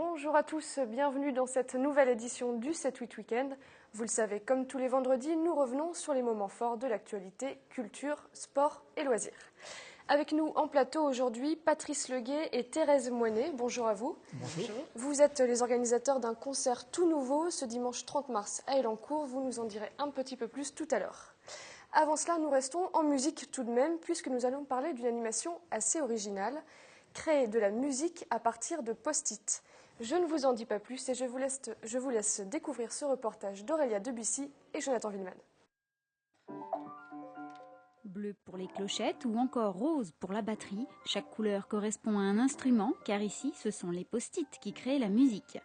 Bonjour à tous, bienvenue dans cette nouvelle édition du 7-8 Week-end. Vous le savez, comme tous les vendredis, nous revenons sur les moments forts de l'actualité, culture, sport et loisirs. Avec nous en plateau aujourd'hui, Patrice Leguet et Thérèse Moinet. Bonjour à vous. Bonjour. Vous êtes les organisateurs d'un concert tout nouveau ce dimanche 30 mars à Elancourt. Vous nous en direz un petit peu plus tout à l'heure. Avant cela, nous restons en musique tout de même, puisque nous allons parler d'une animation assez originale, créer de la musique à partir de post-it. Je ne vous en dis pas plus et je vous laisse découvrir ce reportage d'Aurélia Debussy et Jonathan Villeman. Bleu pour les clochettes ou encore rose pour la batterie, chaque couleur correspond à un instrument car ici ce sont les post-it qui créent la musique.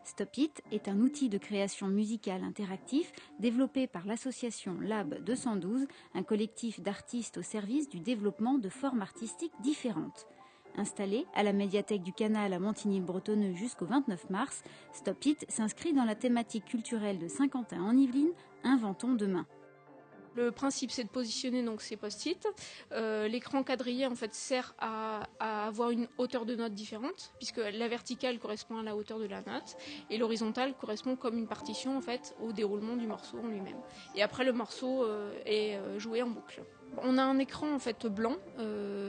Stop It est un outil de création musicale interactif développé par l'association Lab 212, un collectif d'artistes au service du développement de formes artistiques différentes. Installé à la médiathèque du Canal à Montigny-le-Bretonneux jusqu'au 29 mars, Stop It s'inscrit dans la thématique culturelle de Saint-Quentin en Yvelines, Inventons demain. Le principe, c'est de positionner donc ces post-it. L'écran quadrillé en fait sert à avoir une hauteur de note différente, puisque la verticale correspond à la hauteur de la note et l'horizontale correspond comme une partition en fait au déroulement du morceau en lui-même. Et après, le morceau est joué en boucle. On a un écran en fait blanc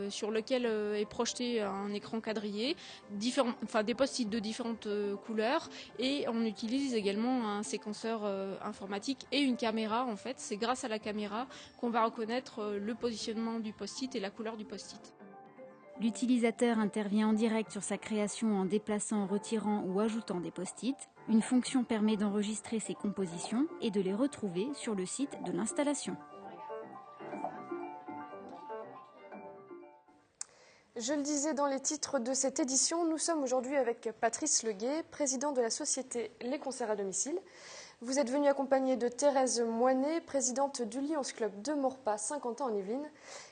sur lequel est projeté un écran quadrillé, des post-it de différentes couleurs, et on utilise également un séquenceur informatique et une caméra en fait. C'est grâce à la caméra qu'on va reconnaître le positionnement du post-it et la couleur du post-it. L'utilisateur intervient en direct sur sa création en déplaçant, retirant ou ajoutant des post-it. Une fonction permet d'enregistrer ses compositions et de les retrouver sur le site de l'installation. Je le disais dans les titres de cette édition, nous sommes aujourd'hui avec Patrice Leguet, président de la société Les Concerts à domicile. Vous êtes venu accompagné de Thérèse Moinet, présidente du Lions Club de Maurepas, Saint-Quentin en Yvelines.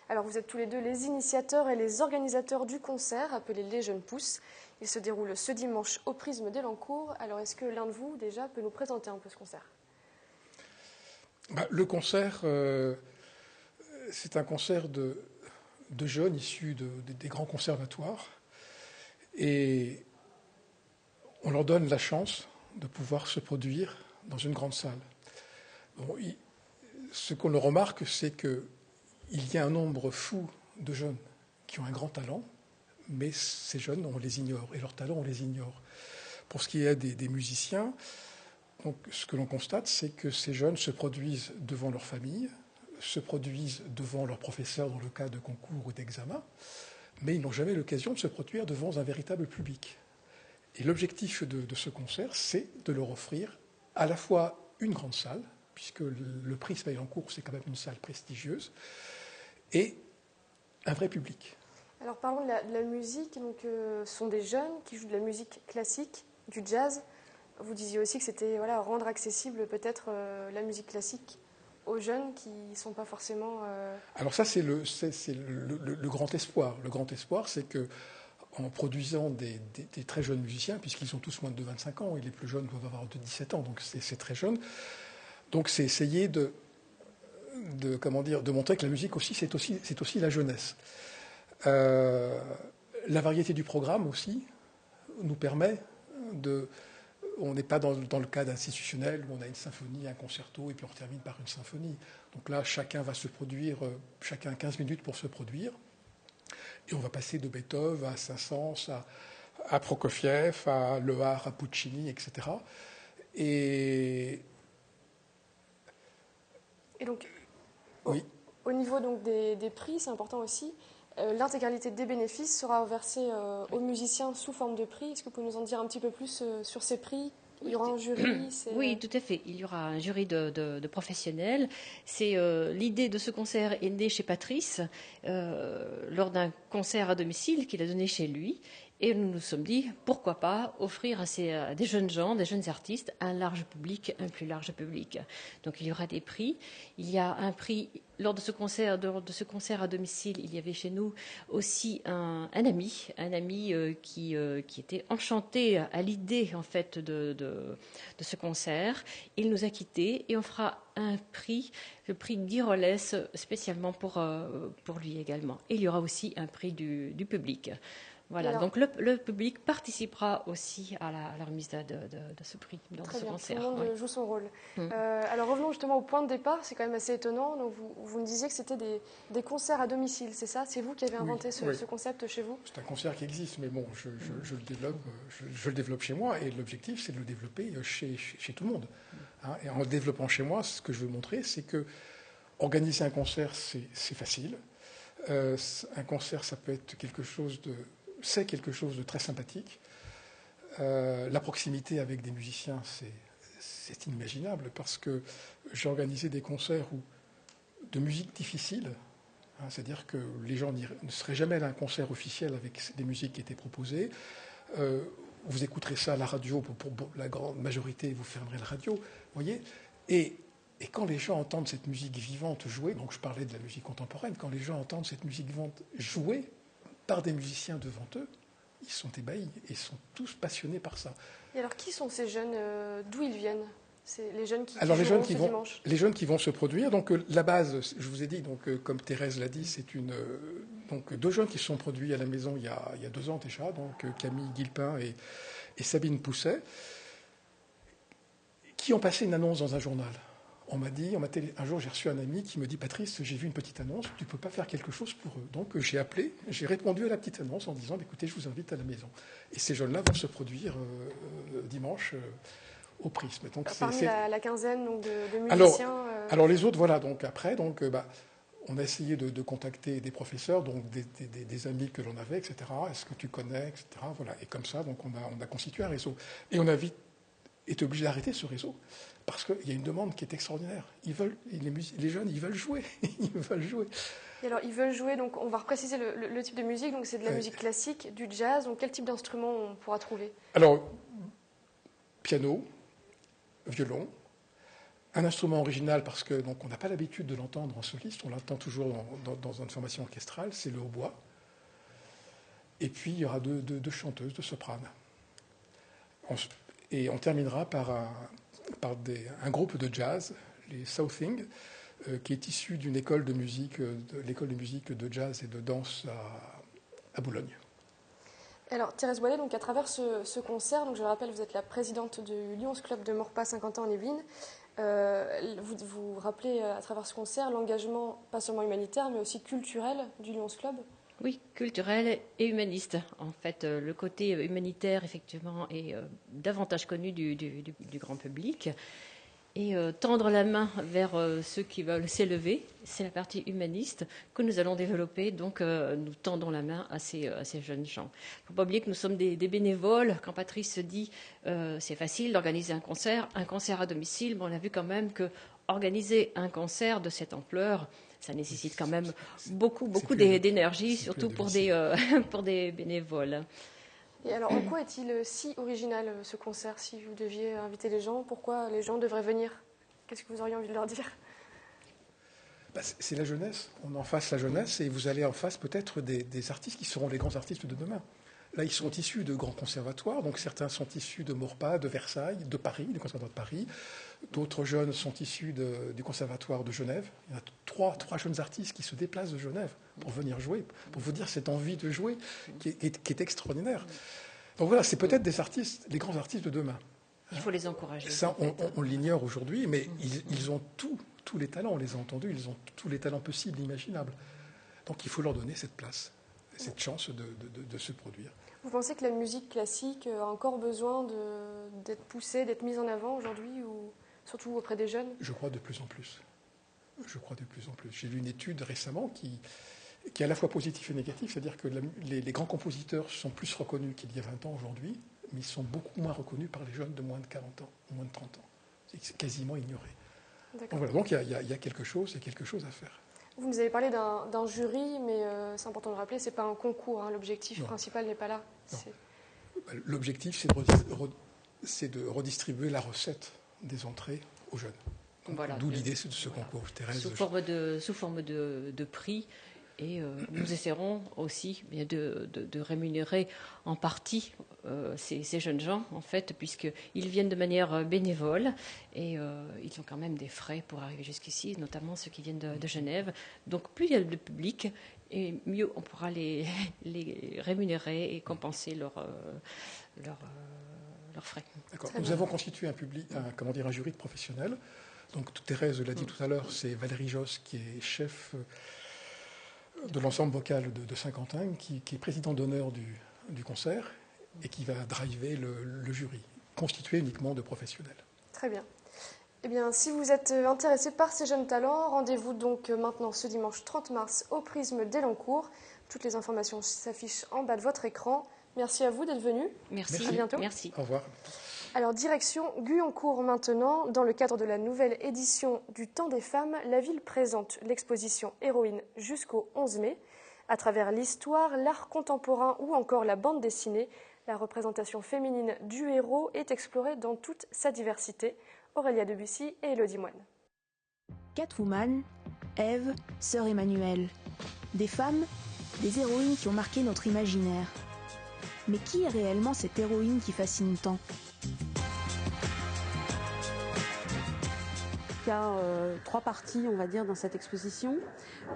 Alors vous êtes tous les deux les initiateurs et les organisateurs du concert appelé Les Jeunes Pousses. Il se déroule ce dimanche au Prisme d'Elancourt. Alors est-ce que l'un de vous déjà peut nous présenter un peu ce concert ? Le concert, c'est un concert de jeunes issus des grands conservatoires, et on leur donne la chance de pouvoir se produire dans une grande salle. Bon, ce qu'on remarque, c'est qu'il y a un nombre fou de jeunes qui ont un grand talent, mais ces jeunes, on les ignore, et leur talent, on les ignore. Pour ce qui est des musiciens, donc, ce que l'on constate, c'est que ces jeunes se produisent devant leur famille, se produisent devant leurs professeurs dans le cas de concours ou d'examens, mais ils n'ont jamais l'occasion de se produire devant un véritable public. Et l'objectif de ce concert, c'est de leur offrir à la fois une grande salle, puisque le Prisme à Elancourt, c'est quand même une salle prestigieuse, et un vrai public. Alors parlons de la musique. Donc, ce sont des jeunes qui jouent de la musique classique, du jazz. Vous disiez aussi que c'était rendre accessible peut-être la musique classique aux jeunes qui ne sont pas forcément... Alors ça, c'est le grand espoir. Le grand espoir, c'est que en produisant des très jeunes musiciens, puisqu'ils sont tous moins de 25 ans, et les plus jeunes doivent avoir de 17 ans, donc c'est très jeune. Donc c'est essayer de montrer que la musique aussi, c'est aussi la jeunesse. La variété du programme aussi nous permet de... On n'est pas dans le cadre institutionnel où on a une symphonie, un concerto, et puis on termine par une symphonie. Donc là, chacun va se produire, chacun 15 minutes pour se produire. Et on va passer de Beethoven à Saint-Saëns, à Prokofiev, à Lehár, à Puccini, etc. Et donc, oui. Au niveau donc, des prix, c'est important aussi. L'intégralité des bénéfices sera versée aux musiciens sous forme de prix. Est-ce que vous pouvez nous en dire un petit peu plus sur ces prix ? Il y aura un jury. Oui, tout à fait. Il y aura un jury de professionnels. L'idée de ce concert est née chez Patrice lors d'un concert à domicile qu'il a donné chez lui. Et nous nous sommes dit, pourquoi pas offrir à des jeunes gens, des jeunes artistes, un plus large public. Donc il y aura des prix. Il y a un prix, lors de ce concert à domicile, il y avait chez nous aussi un ami qui était enchanté à l'idée en fait de ce concert. Il nous a quittés et on fera un prix, le prix d'Iroles, spécialement pour lui également. Et il y aura aussi un prix du public. Voilà, alors, donc le public participera aussi à la remise de ce prix dans très ce bien, concert. tout le monde Oui. joue son rôle. Mm. Alors revenons justement au point de départ, c'est quand même assez étonnant. Donc vous me disiez que c'était des concerts à domicile, c'est ça? C'est vous qui avez inventé ce concept chez vous? C'est un concert qui existe, mais bon, je le développe chez moi, et l'objectif, c'est de le développer chez tout le monde. Hein. Et en le développant chez moi, ce que je veux montrer, c'est que organiser un concert, c'est facile. Un concert, ça peut être quelque chose de très sympathique. La proximité avec des musiciens, c'est inimaginable, parce que j'ai organisé des concerts de musique difficile, hein, c'est-à-dire que les gens ne seraient jamais à un concert officiel avec des musiques qui étaient proposées. Vous écouterez ça à la radio, pour la grande majorité, vous fermerez la radio, voyez. Et quand les gens entendent cette musique vivante jouer, donc je parlais de la musique contemporaine, quand les gens entendent cette musique vivante jouer par des musiciens devant eux, ils sont ébahis et ils sont tous passionnés par ça. Et alors qui sont ces jeunes? D'où ils viennent? C'est les jeunes qui Alors joueront ce dimanche? les jeunes qui vont se produire, donc la base, je vous ai dit, donc comme Thérèse l'a dit, c'est donc deux jeunes qui se sont produits à la maison il y a 2 ans déjà, donc Camille Guilpin et Sabine Pousset, qui ont passé une annonce dans un journal. Un jour j'ai reçu un ami qui me dit: Patrice, j'ai vu une petite annonce, tu ne peux pas faire quelque chose pour eux? Donc j'ai appelé, j'ai répondu à la petite annonce en disant: écoutez, je vous invite à la maison. Et ces jeunes-là vont se produire dimanche au Prisme. Donc, parmi la quinzaine donc, de musiciens. Alors les autres, voilà, donc après, on a essayé de contacter des professeurs, donc des amis que l'on avait, etc. Est-ce que tu connais, etc. Voilà. Et comme ça, donc on a constitué un réseau. Et on a vite été obligé d'arrêter ce réseau, parce qu'il y a une demande qui est extraordinaire. Les jeunes, ils veulent jouer. Ils veulent jouer. Et alors, ils veulent jouer, donc on va repréciser le type de musique, donc c'est de la musique classique, du jazz, donc quel type d'instrument on pourra trouver? Alors, piano, violon, un instrument original, parce que donc on n'a pas l'habitude de l'entendre en soliste, on l'entend toujours dans une formation orchestrale, c'est le hautbois. Et puis il y aura deux chanteuses, 2 sopranes. Et on terminera par un groupe de jazz, les Southing, qui est issu d'une école de musique, l'école de musique de jazz et de danse à Boulogne. Alors Thérèse Boilet, donc à travers ce concert, donc je le rappelle, vous êtes la présidente du Lions Club de Maurepas, Saint-Quentin-en-Yvelines. Vous rappelez à travers ce concert l'engagement pas seulement humanitaire, mais aussi culturel du Lions Club. Oui, culturel et humaniste. En fait, le côté humanitaire, effectivement, est davantage connu du grand public. Et tendre la main vers ceux qui veulent s'élever, c'est la partie humaniste que nous allons développer. Donc, nous tendons la main à ces jeunes gens. Il ne faut pas oublier que nous sommes des bénévoles. Quand Patrice se dit c'est facile d'organiser un concert à domicile, on a vu quand même que organiser un concert de cette ampleur, ça nécessite quand même beaucoup d'énergie, surtout pour des bénévoles. Et alors, en quoi est-il si original, ce concert? Si vous deviez inviter les gens, pourquoi les gens devraient venir? Qu'est-ce que vous auriez envie de leur dire? C'est la jeunesse. On est en face la jeunesse, et vous allez en face peut-être des artistes qui seront les grands artistes de demain. Là, ils sont issus de grands conservatoires, donc certains sont issus de Maurepas, de Versailles, de Paris, du conservatoire de Paris. D'autres jeunes sont issus du conservatoire de Genève. Il y a trois jeunes artistes qui se déplacent de Genève pour venir jouer, pour vous dire cette envie de jouer qui est extraordinaire. Donc voilà, c'est peut-être des artistes, les grands artistes de demain. Il faut les encourager. Ça, on l'ignore aujourd'hui, mais ils ont tous les talents, on les a entendus, ils ont tous les talents possibles, imaginables. Donc il faut leur donner cette place, cette chance de se produire. Vous pensez que la musique classique a encore besoin d'être poussée, d'être mise en avant aujourd'hui, ou surtout auprès des jeunes? Je crois de plus en plus. J'ai lu une étude récemment qui est à la fois positive et négative, c'est-à-dire que les grands compositeurs sont plus reconnus qu'il y a 20 ans aujourd'hui, mais ils sont beaucoup moins reconnus par les jeunes de moins de 40 ans, moins de 30 ans. C'est quasiment ignoré. Donc il y a quelque chose à faire. Vous nous avez parlé d'un jury, mais c'est important de rappeler, ce n'est pas un concours. Hein, l'objectif principal n'est pas là. L'objectif, c'est de redistribuer la recette des entrées aux jeunes. Voilà, d'où l'idée de ce concours. Thérèse, sous forme de prix. Et nous essaierons aussi de rémunérer en partie ces jeunes gens, en fait, puisqu'ils viennent de manière bénévole et ils ont quand même des frais pour arriver jusqu'ici, notamment ceux qui viennent de Genève. Donc plus il y a de public, et mieux on pourra les rémunérer et compenser leurs frais. D'accord. Nous avons constitué un jury de professionnels. Donc Thérèse l'a dit tout à l'heure, c'est Valérie Josse qui est chef de l'ensemble vocal de Saint-Quentin, qui est président d'honneur du concert et qui va driver le jury, constitué uniquement de professionnels. Très bien. Eh bien, si vous êtes intéressé par ces jeunes talents, rendez-vous donc maintenant ce dimanche 30 mars au Prisme d'Elancourt. Toutes les informations s'affichent en bas de votre écran. Merci à vous d'être venus. Merci. À bientôt. Merci. Au revoir. Alors, direction Guyancourt maintenant. Dans le cadre de la nouvelle édition du Temps des femmes, la ville présente l'exposition Héroïne jusqu'au 11 mai. À travers l'histoire, l'art contemporain ou encore la bande dessinée, la représentation féminine du héros est explorée dans toute sa diversité. Aurélia Debussy et Élodie Moine. Catwoman, Ève, Sœur Emmanuelle. Des femmes, des héroïnes qui ont marqué notre imaginaire. Mais qui est réellement cette héroïne qui fascine tant ? Il y a 3 parties, on va dire, dans cette exposition.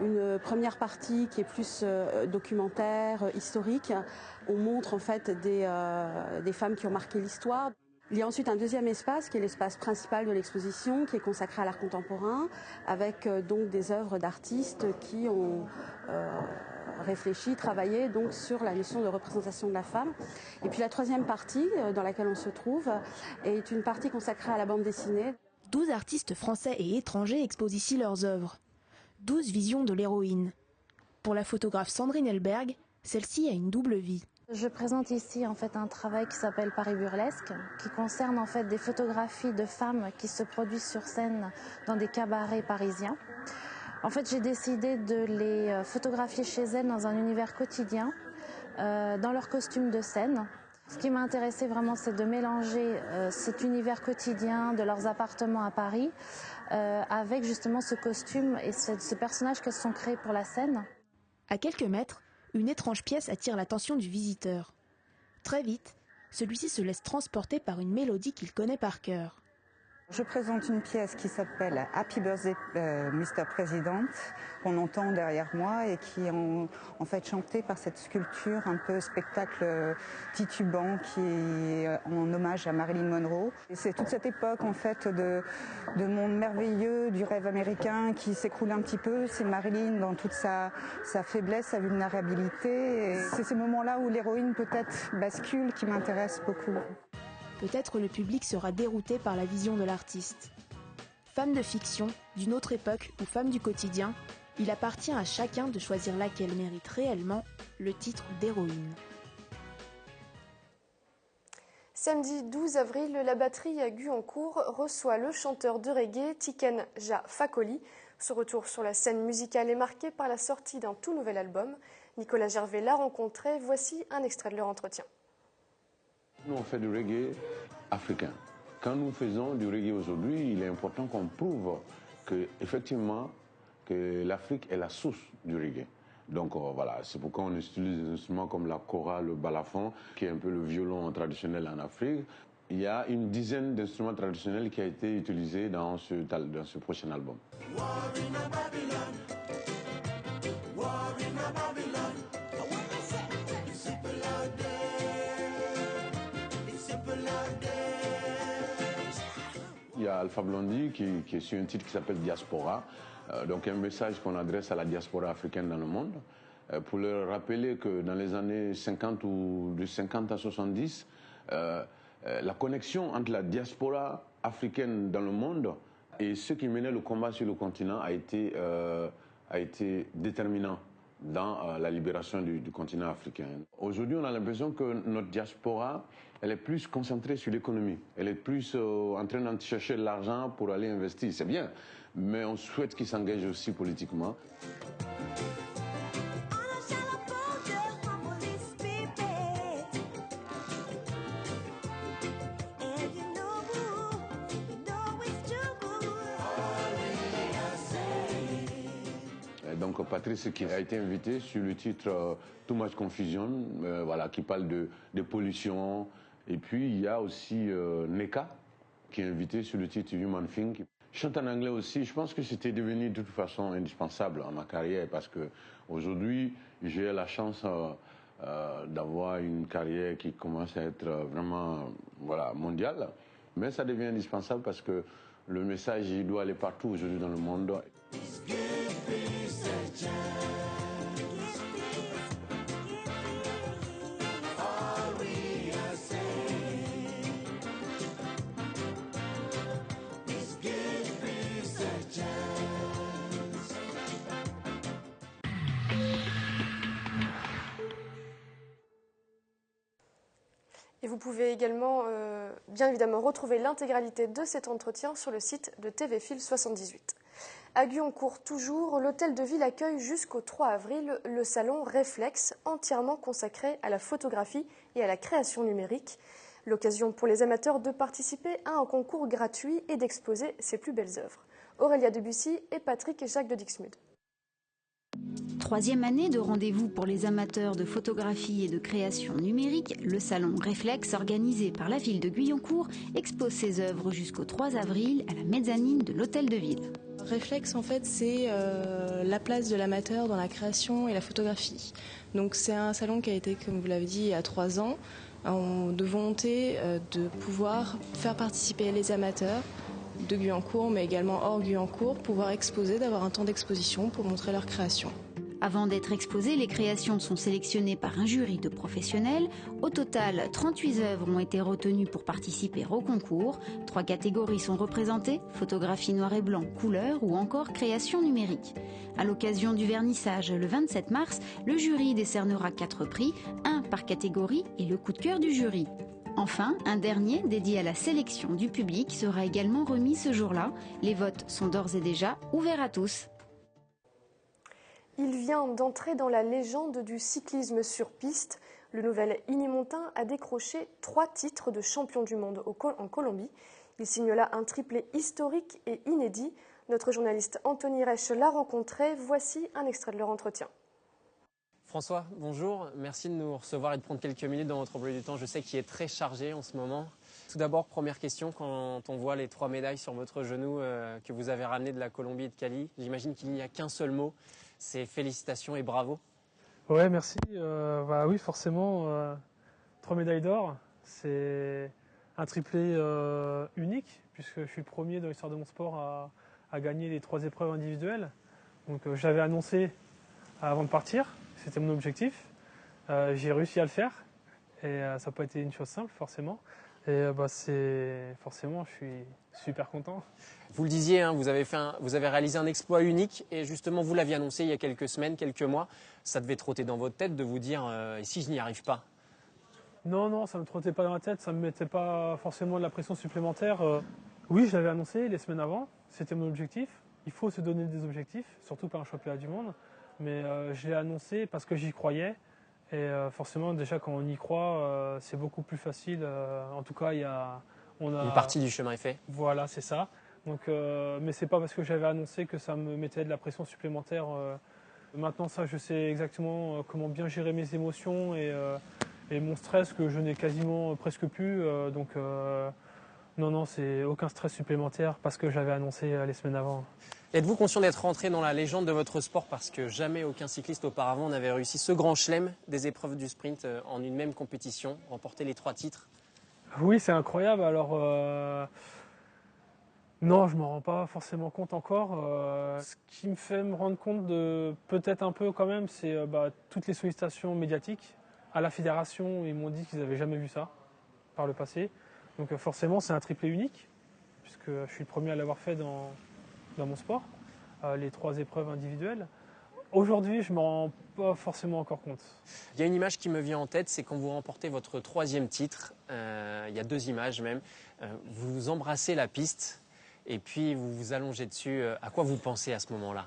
Une première partie qui est plus documentaire, historique. On montre en fait des femmes qui ont marqué l'histoire. Il y a ensuite un deuxième espace qui est l'espace principal de l'exposition, qui est consacré à l'art contemporain, avec donc des œuvres d'artistes qui ont réfléchi, travaillé donc sur la notion de représentation de la femme. Et puis la troisième partie dans laquelle on se trouve est une partie consacrée à la bande dessinée. 12 artistes français et étrangers exposent ici leurs œuvres. 12 visions de l'héroïne. Pour la photographe Sandrine Elberg, celle-ci a une double vie. Je présente ici en fait un travail qui s'appelle Paris Burlesque, qui concerne en fait des photographies de femmes qui se produisent sur scène dans des cabarets parisiens. En fait, j'ai décidé de les photographier chez elles dans un univers quotidien, dans leur costume de scène. Ce qui m'a intéressé vraiment, c'est de mélanger cet univers quotidien de leurs appartements à Paris avec justement ce costume et ce personnage qu'elles se sont créés pour la scène. À quelques mètres, une étrange pièce attire l'attention du visiteur. Très vite, celui-ci se laisse transporter par une mélodie qu'il connaît par cœur. Je présente une pièce qui s'appelle Happy Birthday Mr. President, qu'on entend derrière moi et qui est en fait chantée par cette sculpture un peu spectacle titubant qui est en hommage à Marilyn Monroe. Et c'est toute cette époque en fait de monde merveilleux, du rêve américain qui s'écroule un petit peu. C'est Marilyn dans toute sa faiblesse, sa vulnérabilité. Et c'est ces moments-là où l'héroïne peut-être bascule qui m'intéresse beaucoup. Peut-être le public sera dérouté par la vision de l'artiste. Femme de fiction, d'une autre époque ou femme du quotidien, il appartient à chacun de choisir laquelle mérite réellement le titre d'héroïne. Samedi 12 avril, la batterie à Guyancourt reçoit le chanteur de reggae Tiken Jah Fakoly. Ce retour sur la scène musicale est marqué par la sortie d'un tout nouvel album. Nicolas Gervais l'a rencontré, voici un extrait de leur entretien. Nous, on fait du reggae africain. Quand nous faisons du reggae aujourd'hui, il est important qu'on prouve qu'effectivement, que l'Afrique est la source du reggae. Donc voilà, c'est pourquoi on utilise des instruments comme la kora, le balafon, qui est un peu le violon traditionnel en Afrique. Il y a une dizaine d'instruments traditionnels qui ont été utilisés dans ce prochain album. Il y a Alpha Blondy qui est sur un titre qui s'appelle Diaspora, donc un message qu'on adresse à la diaspora africaine dans le monde, pour leur rappeler que dans les années 50 ou de 50 à 70, la connexion entre la diaspora africaine dans le monde et ceux qui menaient le combat sur le continent a été déterminant dans la libération du continent africain. Aujourd'hui, on a l'impression que notre diaspora, elle est plus concentrée sur l'économie. Elle est plus en train de chercher de l'argent pour aller investir. C'est bien, mais on souhaite qu'ils s'engagent aussi politiquement. Donc Patrice qui a été invité sur le titre Too Much Confusion, voilà, qui parle de pollution. Et puis il y a aussi Neka qui est invité sur le titre Human Thing. chante en anglais aussi. Je pense que c'était devenu de toute façon indispensable en ma carrière parce que aujourd'hui, j'ai la chance d'avoir une carrière qui commence à être vraiment mondiale. Mais ça devient indispensable parce que le message il doit aller partout aujourd'hui dans le monde. Et vous pouvez également, bien évidemment, retrouver l'intégralité de cet entretien sur le site de TV Fil 78. À Guyancourt, toujours, l'hôtel de ville accueille jusqu'au 3 avril le salon Réflexe, entièrement consacré à la photographie et à la création numérique. L'occasion pour les amateurs de participer à un concours gratuit et d'exposer ses plus belles œuvres. Aurélia Debussy et Patrick et Jacques de Dixmude. 3e année de rendez-vous pour les amateurs de photographie et de création numérique, le salon Réflexe, organisé par la ville de Guyancourt, expose ses œuvres jusqu'au 3 avril à la mezzanine de l'hôtel de ville. Réflexe, en fait, c'est la place de l'amateur dans la création et la photographie. Donc c'est un salon qui a été, comme vous l'avez dit, il y a 3 ans, de volonté de pouvoir faire participer les amateurs de Guyancourt, mais également hors Guyancourt, pouvoir exposer, d'avoir un temps d'exposition pour montrer leur création. Avant d'être exposées, les créations sont sélectionnées par un jury de professionnels. Au total, 38 œuvres ont été retenues pour participer au concours. 3 catégories sont représentées, photographie noir et blanc, couleur ou encore création numérique. À l'occasion du vernissage le 27 mars, le jury décernera 4 prix, 1 par catégorie et le coup de cœur du jury. Enfin, un dernier dédié à la sélection du public sera également remis ce jour-là. Les votes sont d'ores et déjà ouverts à tous. Il vient d'entrer dans la légende du cyclisme sur piste. Le nouvel Unimontain a décroché 3 titres de champion du monde en Colombie. Il signe là un triplé historique et inédit. Notre journaliste Anthony Reich l'a rencontré. Voici un extrait de leur entretien. François, bonjour. Merci de nous recevoir et de prendre quelques minutes dans votre emploi du temps. Je sais qu'il est très chargé en ce moment. Tout d'abord, première question, quand on voit les 3 médailles sur votre genou que vous avez ramenées de la Colombie et de Cali, j'imagine qu'il n'y a qu'un seul mot, c'est félicitations et bravo. Ouais, merci. Oui, forcément, 3 médailles d'or, c'est un triplé unique, puisque je suis le premier dans l'histoire de mon sport à gagner les 3 épreuves individuelles. Donc j'avais annoncé avant de partir, c'était mon objectif. J'ai réussi à le faire, et ça n'a pas été une chose simple, forcément. Et forcément, je suis super content. Vous le disiez, hein, vous avez réalisé un exploit unique et justement, vous l'aviez annoncé il y a quelques semaines, quelques mois. Ça devait trotter dans votre tête de vous dire et si je n'y arrive pas? Non, ça ne me trottait pas dans la tête, ça ne me mettait pas forcément de la pression supplémentaire. Oui, je l'avais annoncé les semaines avant, c'était mon objectif. Il faut se donner des objectifs, surtout par un championnat du monde. Mais je l'ai annoncé parce que j'y croyais. Et forcément, déjà, quand on y croit, c'est beaucoup plus facile. En tout cas, on a... Une partie du chemin est fait. Voilà, c'est ça. Donc, mais c'est pas parce que j'avais annoncé que ça me mettait de la pression supplémentaire. Maintenant, ça, je sais exactement comment bien gérer mes émotions et mon stress que je n'ai quasiment presque plus. Non, c'est aucun stress supplémentaire parce que j'avais annoncé les semaines avant. Êtes-vous conscient d'être rentré dans la légende de votre sport parce que jamais aucun cycliste auparavant n'avait réussi ce grand chelem des épreuves du sprint en une même compétition, remporter les 3 titres? Oui, c'est incroyable. Alors, non, je ne m'en rends pas forcément compte encore. Ce qui me fait me rendre compte de peut-être un peu quand même, c'est toutes les sollicitations médiatiques. À la fédération, ils m'ont dit qu'ils n'avaient jamais vu ça par le passé. Donc forcément, c'est un triplé unique, puisque je suis le premier à l'avoir fait dans mon sport, les 3 épreuves individuelles. Aujourd'hui, je ne m'en rends pas forcément encore compte. Il y a une image qui me vient en tête, c'est quand vous remportez votre 3e titre, il y a 2 images même, vous embrassez la piste et puis vous vous allongez dessus. À quoi vous pensez à ce moment-là?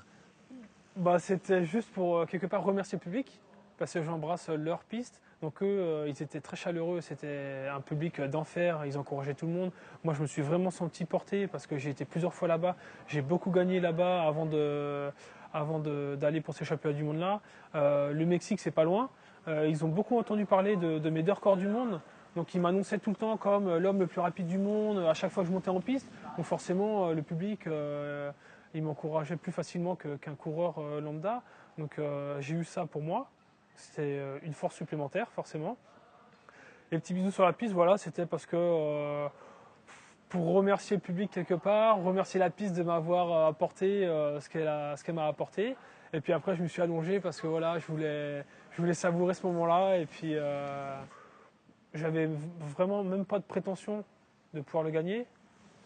C'était juste pour quelque part remercier le public, parce que j'embrasse leur piste. Donc eux, ils étaient très chaleureux, c'était un public d'enfer, ils encourageaient tout le monde. Moi, je me suis vraiment senti porté parce que j'ai été plusieurs fois là-bas. J'ai beaucoup gagné là-bas avant d'aller pour ces championnats du monde-là. Le Mexique, c'est pas loin. Ils ont beaucoup entendu parler de mes 2 records du monde. Donc ils m'annonçaient tout le temps comme l'homme le plus rapide du monde à chaque fois que je montais en piste. Donc forcément, le public, il m'encourageait plus facilement qu'un coureur lambda. Donc j'ai eu ça pour moi. C'était une force supplémentaire, forcément. Et le petit bisou sur la piste, voilà, c'était parce que pour remercier le public quelque part, remercier la piste de m'avoir apporté ce qu'elle m'a apporté. Et puis après, je me suis allongé parce que voilà, je voulais savourer ce moment-là. Et puis, j'avais vraiment même pas de prétention de pouvoir le gagner.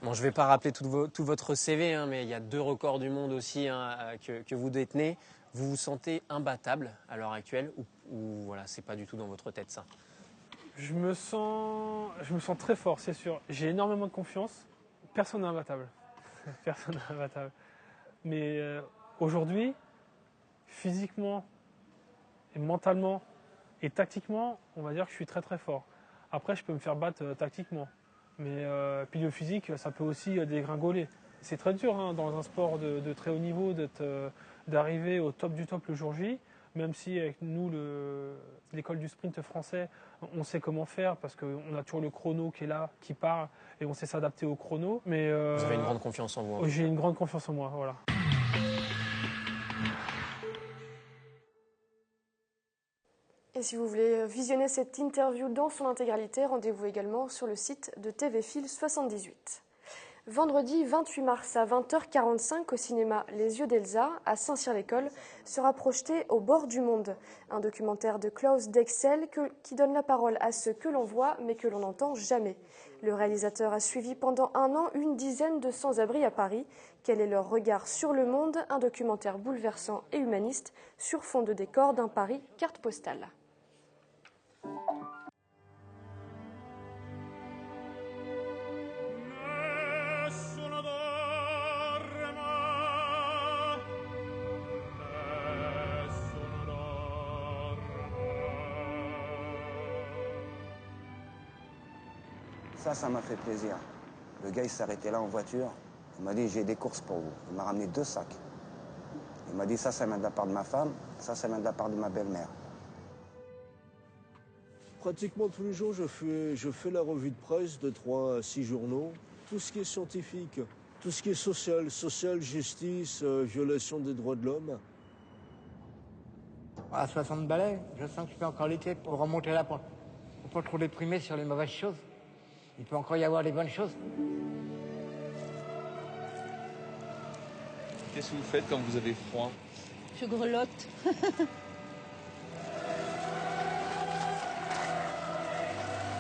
Bon, je ne vais pas rappeler tout votre CV, hein, mais il y a 2 records du monde aussi hein, que vous détenez. Vous vous sentez imbattable à l'heure actuelle ou voilà, c'est pas du tout dans votre tête ça? Je me sens très fort, c'est sûr. J'ai énormément de confiance. Personne n'est imbattable. Personne n'est imbattable. Mais aujourd'hui, physiquement, et mentalement et tactiquement, on va dire que je suis très très fort. Après, je peux me faire battre tactiquement. Mais puis le physique, ça peut aussi dégringoler. C'est très dur hein, dans un sport de très haut niveau d'arriver au top du top le jour J. Même si avec nous, l'école du sprint français, on sait comment faire parce qu'on a toujours le chrono qui est là, qui part, et on sait s'adapter au chrono. Mais, vous avez une grande confiance en vous. J'ai une grande confiance en moi, voilà. Et si vous voulez visionner cette interview dans son intégralité, rendez-vous également sur le site de TV Fil 78. Vendredi 28 mars à 20h45 au cinéma Les Yeux d'Elsa à Saint-Cyr-l'École sera projeté Au bord du monde, un documentaire de Klaus Dexel qui donne la parole à ceux que l'on voit mais que l'on n'entend jamais. Le réalisateur a suivi pendant 1 an une dizaine de sans-abri à Paris. Quel est leur regard sur le monde? Un documentaire bouleversant et humaniste sur fond de décor d'un Paris carte postale. Ça m'a fait plaisir. Le gars, il s'est arrêté là en voiture. Il m'a dit, j'ai des courses pour vous. Il m'a ramené 2 sacs. Il m'a dit, ça vient de la part de ma femme, ça vient de la part de ma belle-mère. Pratiquement tous les jours, je fais la revue de presse de 3 à 6 journaux. Tout ce qui est scientifique, tout ce qui est social, justice, violation des droits de l'homme. À 60 balais, je sens que je peux encore lutter pour remonter là, pour pas trop déprimer sur les mauvaises choses. Il peut encore y avoir les bonnes choses. Qu'est-ce que vous faites quand vous avez froid? Je grelotte.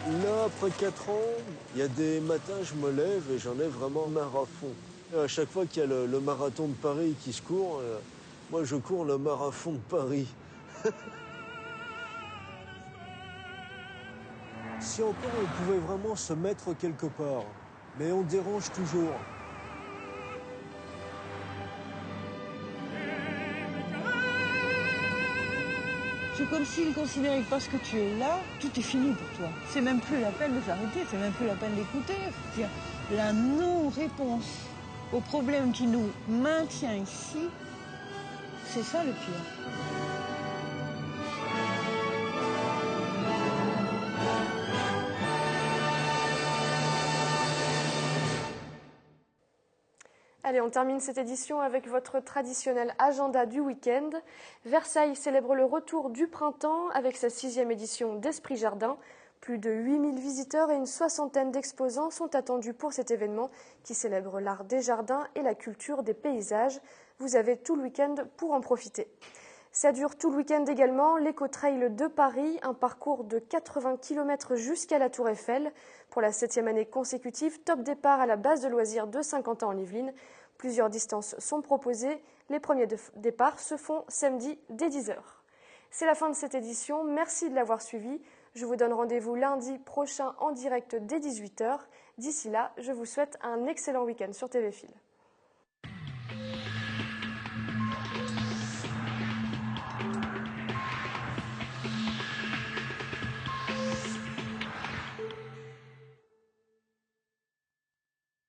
Là, après 4 ans, il y a des matins, je me lève et j'en ai vraiment marre à fond. Et à chaque fois qu'il y a le marathon de Paris qui se court, moi je cours le marathon de Paris. Si encore on pouvait vraiment se mettre quelque part, mais on dérange toujours. C'est comme s'ils considéraient que parce que tu es là, tout est fini pour toi. C'est même plus la peine de s'arrêter, c'est même plus la peine d'écouter. C'est-à-dire la non-réponse au problème qui nous maintient ici, c'est ça le pire. Allez, on termine cette édition avec votre traditionnel agenda du week-end. Versailles célèbre le retour du printemps avec sa 6e édition d'Esprit Jardin. Plus de 8000 visiteurs et une 60aine d'exposants sont attendus pour cet événement qui célèbre l'art des jardins et la culture des paysages. Vous avez tout le week-end pour en profiter. Ça dure tout le week-end également, l'Éco-Trail de Paris, un parcours de 80 km jusqu'à la Tour Eiffel. Pour la 7e année consécutive, top départ à la base de loisirs de Saint-Quentin en Yvelines. Plusieurs distances sont proposées. Les premiers départs se font samedi dès 10h. C'est la fin de cette édition. Merci de l'avoir suivi. Je vous donne rendez-vous lundi prochain en direct dès 18h. D'ici là, je vous souhaite un excellent week-end sur TV Fil.